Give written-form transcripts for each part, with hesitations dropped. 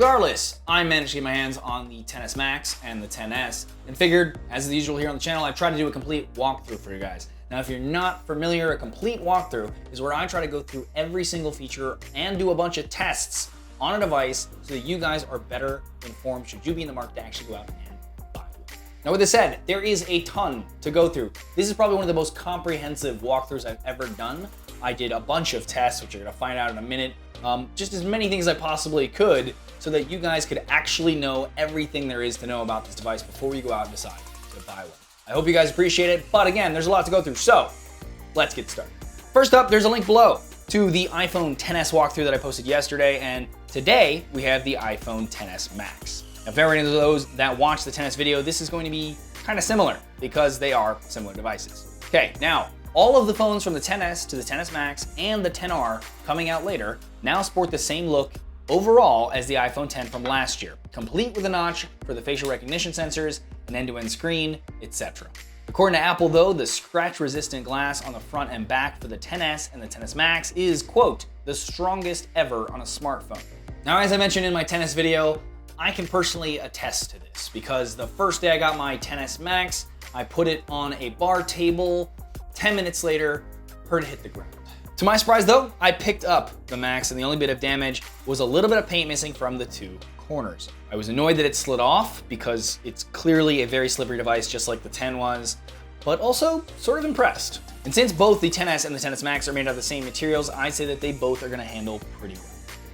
Regardless, I managed to get my hands on the XS Max and the XS and figured, as is usual here on the channel, I'd try to do a complete walkthrough for you guys. Now, if you're not familiar, a complete walkthrough is where I try to go through every single feature and do a bunch of tests on a device so that you guys are better informed should you be in the market to actually go out and buy one. Now, with this said, there is a ton to go through. This is probably one of the most comprehensive walkthroughs I've ever done. I did a bunch of tests, which you're gonna find out in a minute. Just as many things as I possibly could so that you guys could actually know everything there is to know about this device before you go out and decide to buy one. I hope you guys appreciate it, but again, there's a lot to go through, so let's get started. First up, there's a link below to the iPhone XS walkthrough that I posted yesterday, and today we have the iPhone XS Max. Now, for any of those that watched the XS video, this is going to be kind of similar because they are similar devices. Okay, now, all of the phones from the XS to the XS Max and the XR coming out later now sport the same look overall as the iPhone X from last year, complete with a notch for the facial recognition sensors, an end-to-end screen, etc. According to Apple though, the scratch-resistant glass on the front and back for the XS and the XS Max is, quote, the strongest ever on a smartphone. Now, as I mentioned in my XS video, I can personally attest to this because the first day I got my XS Max, I put it on a bar table. 10 minutes later, heard it hit the ground. To my surprise though, I picked up the Max and the only bit of damage was a little bit of paint missing from the two corners. I was annoyed that it slid off because it's clearly a very slippery device just like the X was, but also sort of impressed. And since both the XS and the XS Max are made out of the same materials, I'd say that they both are gonna handle pretty well.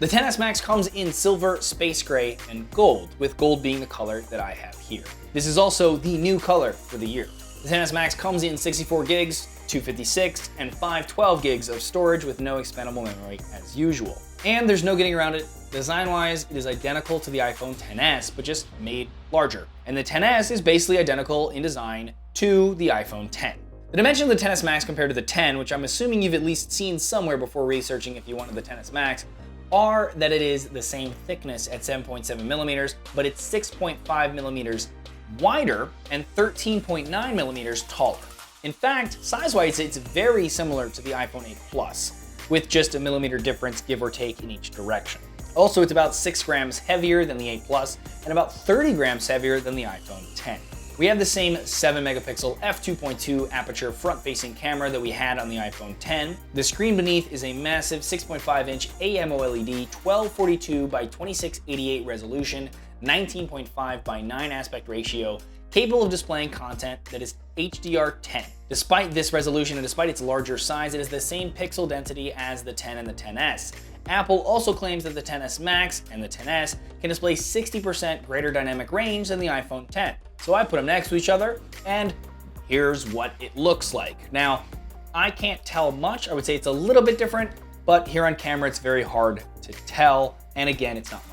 The XS Max comes in silver, space gray, and gold, with gold being the color that I have here. This is also the new color for the year. The XS Max comes in 64 gigs, 256, and 512 gigs of storage with no expandable memory as usual. And there's no getting around it. Design-wise, it is identical to the iPhone XS, but just made larger. And the XS is basically identical in design to the iPhone X. The dimension of the XS Max compared to the X, which I'm assuming you've at least seen somewhere before researching if you wanted the XS Max, are that it is the same thickness at 7.7 millimeters, but it's 6.5 millimeters wider and 13.9 millimeters taller. In fact, size-wise, it's very similar to the iPhone 8 Plus, with just a millimeter difference, give or take, in each direction. Also, it's about 6 grams heavier than the 8 Plus and about 30 grams heavier than the iPhone X. We have the same 7 megapixel f2.2 aperture front-facing camera that we had on the iPhone X. The screen beneath is a massive 6.5 inch AMOLED 1242 by 2688 resolution, 19.5 by 9 aspect ratio, capable of displaying content that is HDR10. Despite this resolution and despite its larger size, it is the same pixel density as the X and the XS. Apple also claims that the XS Max and the XS can display 60% greater dynamic range than the iPhone X. So I put them next to each other, and here's what it looks like. Now, I can't tell much. I would say it's a little bit different, but here on camera, it's very hard to tell. And again, it's not much.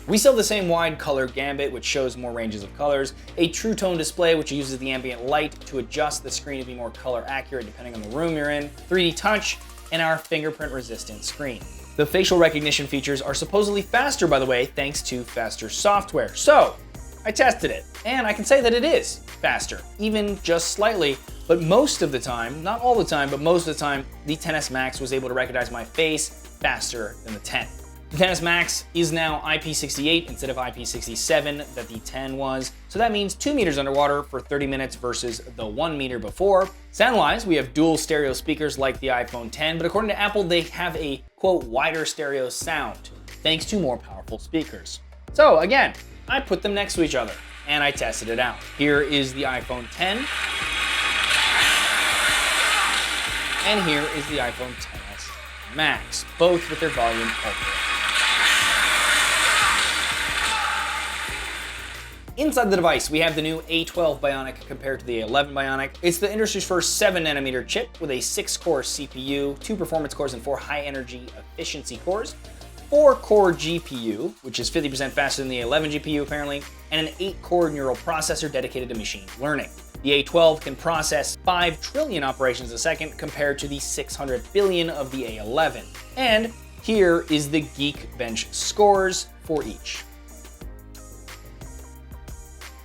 We still have the same wide color gambit, which shows more ranges of colors, a true tone display, which uses the ambient light to adjust the screen to be more color accurate depending on the room you're in, 3D touch, and our fingerprint resistant screen. The facial recognition features are supposedly faster, by the way, thanks to faster software. So I tested it, and I can say that it is faster, even just slightly, but most of the time, not all the time, but most of the time, the XS Max was able to recognize my face faster than the X. The XS Max is now IP68 instead of IP67 that the X was, so that means 2 meters underwater for 30 minutes versus the 1 meter before. Sound-wise, we have dual stereo speakers like the iPhone X, but according to Apple, they have a, quote, wider stereo sound, thanks to more powerful speakers. So again, I put them next to each other, and I tested it out. Here is the iPhone X, and here is the iPhone XS Max, both with their volume up. Inside the device, we have the new A12 Bionic compared to the A11 Bionic. It's the industry's first 7nm chip with a 6-core CPU, 2 performance cores, and 4 high-energy efficiency cores, 4-core GPU, which is 50% faster than the A11 GPU apparently, and an 8-core neural processor dedicated to machine learning. The A12 can process 5 trillion operations a second compared to the 600 billion of the A11. And here is the Geekbench scores for each.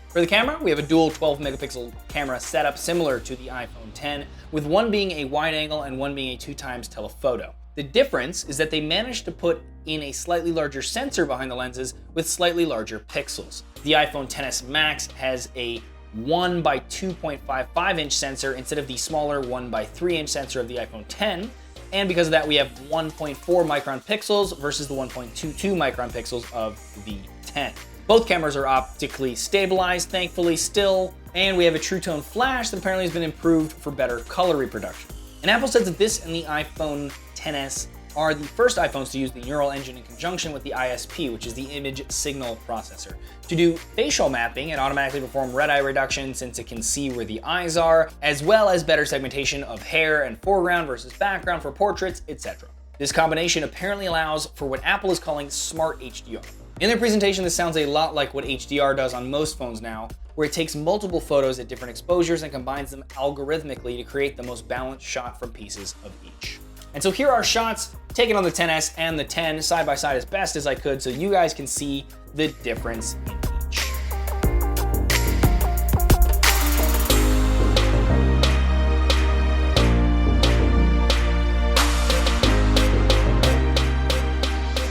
For the camera, we have a dual 12 megapixel camera setup similar to the iPhone X, with one being a wide angle and one being a 2x telephoto. The difference is that they managed to put in a slightly larger sensor behind the lenses with slightly larger pixels. The iPhone XS Max has a 1 by 2.55 inch sensor instead of the smaller 1 by 3 inch sensor of the iPhone X. And because of that, we have 1.4 micron pixels versus the 1.22 micron pixels of the 10. Both cameras are optically stabilized, thankfully still, and we have a True Tone flash that apparently has been improved for better color reproduction. And Apple says that this and the iPhone XS are the first iPhones to use the neural engine in conjunction with the ISP, which is the image signal processor, to do facial mapping and automatically perform red eye reduction since it can see where the eyes are, as well as better segmentation of hair and foreground versus background for portraits, etc. This combination apparently allows for what Apple is calling smart HDR. In their presentation, this sounds a lot like what HDR does on most phones now, where it takes multiple photos at different exposures and combines them algorithmically to create the most balanced shot from pieces of each. And so here are shots taken on the XS and the 10 side by side as best as I could so you guys can see the difference in each.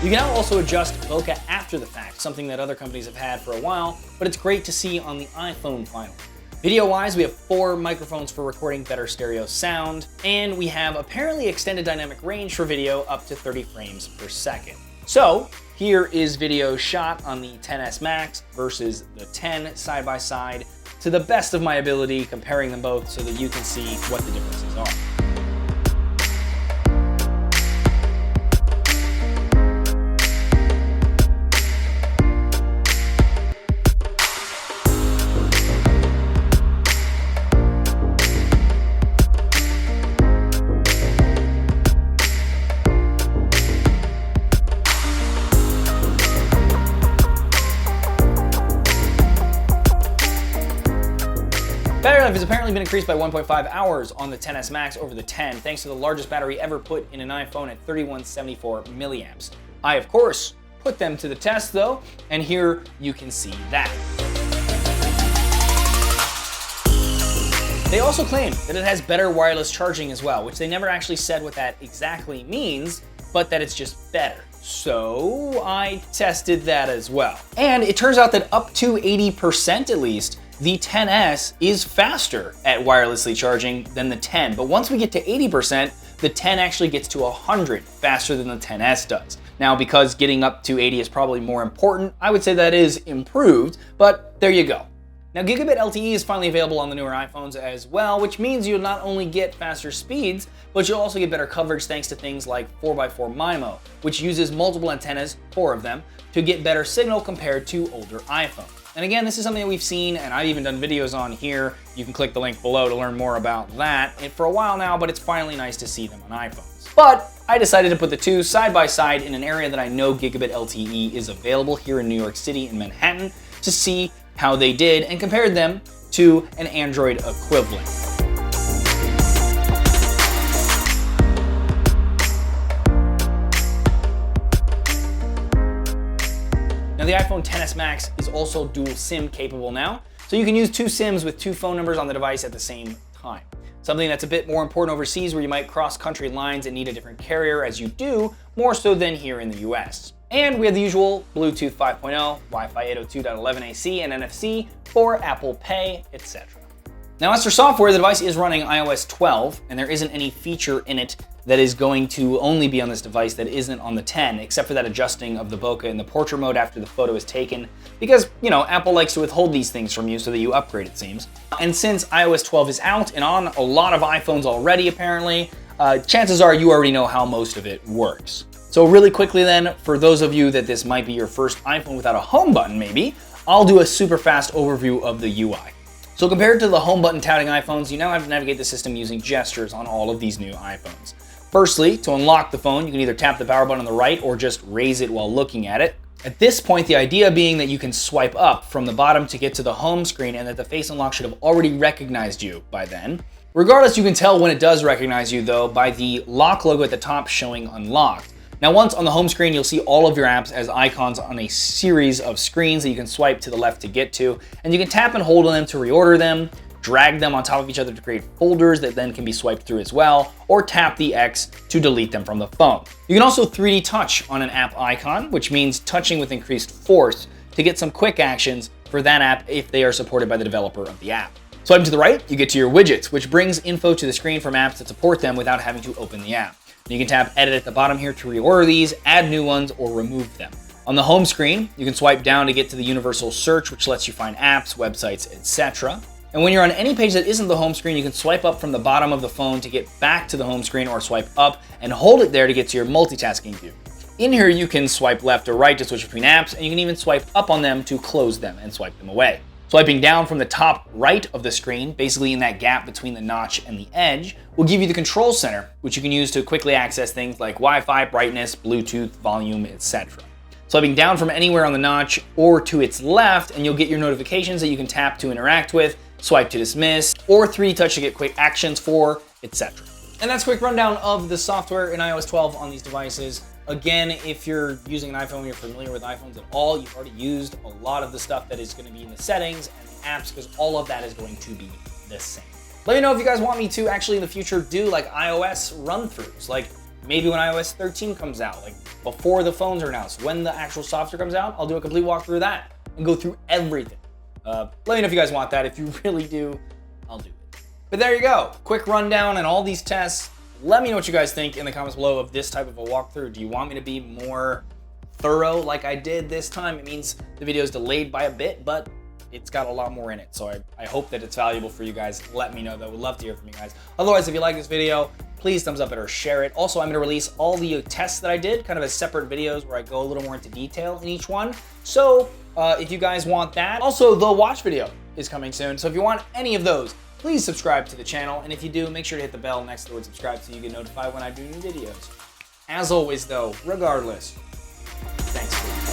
You can now also adjust bokeh after the fact, something that other companies have had for a while, but it's great to see on the iPhone finally. Video-wise, we have 4 microphones for recording better stereo sound, and we have apparently extended dynamic range for video up to 30 frames per second. So here is video shot on the XS Max versus the 10 side by side to the best of my ability, comparing them both so that you can see what the differences are. Battery life has apparently been increased by 1.5 hours on the XS Max over the 10, thanks to the largest battery ever put in an iPhone at 3174 milliamps. I, of course, put them to the test though, and here you can see that. They also claim that it has better wireless charging as well, which they never actually said what that exactly means, but that it's just better. So I tested that as well. And it turns out that up to 80% at least, the XS is faster at wirelessly charging than the 10, but once we get to 80%, the 10 actually gets to 100 faster than the XS does. Now, because getting up to 80 is probably more important, I would say that is improved, but there you go. Now, Gigabit LTE is finally available on the newer iPhones as well, which means you'll not only get faster speeds, but you'll also get better coverage thanks to things like 4x4 MIMO, which uses multiple antennas, 4 of them, to get better signal compared to older iPhones. And again, this is something that we've seen, and I've even done videos on here. You can click the link below to learn more about that. And for a while now, but it's finally nice to see them on iPhones. But I decided to put the two side by side in an area that I know Gigabit LTE is available here in New York City and Manhattan to see how they did and compared them to an Android equivalent. Now, the iPhone XS Max is also dual SIM capable now, so you can use 2 SIMs with 2 phone numbers on the device at the same time. Something that's a bit more important overseas where you might cross country lines and need a different carrier as you do, more so than here in the US. And we have the usual Bluetooth 5.0, Wi-Fi 802.11ac and NFC for Apple Pay, etc. Now, as for software, the device is running iOS 12, and there isn't any feature in it that is going to only be on this device that isn't on the 10, except for that adjusting of the bokeh in the portrait mode after the photo is taken, because, you know, Apple likes to withhold these things from you so that you upgrade, it seems. And since iOS 12 is out and on a lot of iPhones already, apparently, chances are you already know how most of it works. So really quickly then, for those of you that this might be your first iPhone without a home button maybe, I'll do a super fast overview of the UI. So compared to the home button touting iPhones, you now have to navigate the system using gestures on all of these new iPhones. Firstly, to unlock the phone, you can either tap the power button on the right or just raise it while looking at it. At this point, the idea being that you can swipe up from the bottom to get to the home screen and that the face unlock should have already recognized you by then. Regardless, you can tell when it does recognize you though by the lock logo at the top showing unlocked. Now, once on the home screen, you'll see all of your apps as icons on a series of screens that you can swipe to the left to get to, and you can tap and hold on them to reorder them, drag them on top of each other to create folders that then can be swiped through as well, or tap the X to delete them from the phone. You can also 3D touch on an app icon, which means touching with increased force to get some quick actions for that app if they are supported by the developer of the app. Swiping to the right, you get to your widgets, which brings info to the screen from apps that support them without having to open the app. You can tap edit at the bottom here to reorder these, add new ones, or remove them. On the home screen, you can swipe down to get to the universal search, which lets you find apps, websites, etc. And when you're on any page that isn't the home screen, you can swipe up from the bottom of the phone to get back to the home screen, or swipe up and hold it there to get to your multitasking view. In here, you can swipe left or right to switch between apps, and you can even swipe up on them to close them and swipe them away. Swiping down from the top right of the screen, basically in that gap between the notch and the edge, will give you the control center, which you can use to quickly access things like Wi-Fi, brightness, Bluetooth, volume, etc. Swiping down from anywhere on the notch or to its left, and you'll get your notifications that you can tap to interact with, swipe to dismiss, or 3D touch to get quick actions for, etc. And that's a quick rundown of the software in iOS 12 on these devices. Again, if you're using an iPhone, you're familiar with iPhones at all, you've already used a lot of the stuff that is going to be in the settings and the apps, because all of that is going to be the same. Let me know if you guys want me to actually in the future do like iOS run-throughs, like maybe when iOS 13 comes out, like before the phones are announced, when the actual software comes out, I'll do a complete walkthrough of that and go through everything. Let me know if you guys want that. If you really do, I'll do it. But there you go, quick rundown and all these tests. Let me know what you guys think in the comments below of this type of a walkthrough. Do you want me to be more thorough like I did this time? It means the video is delayed by a bit, but it's got a lot more in it. So I hope that it's valuable for you guys. Let me know though. Would love to hear from you guys. Otherwise, if you like this video, please thumbs up it or share it. Also, I'm gonna release all the tests that I did kind of as separate videos where I go a little more into detail in each one. So if you guys want that. Also, the watch video is coming soon. So if you want any of those, please subscribe to the channel, and if you do, make sure to hit the bell next to the word subscribe so you get notified when I do new videos. As always though, regardless, thanks for watching.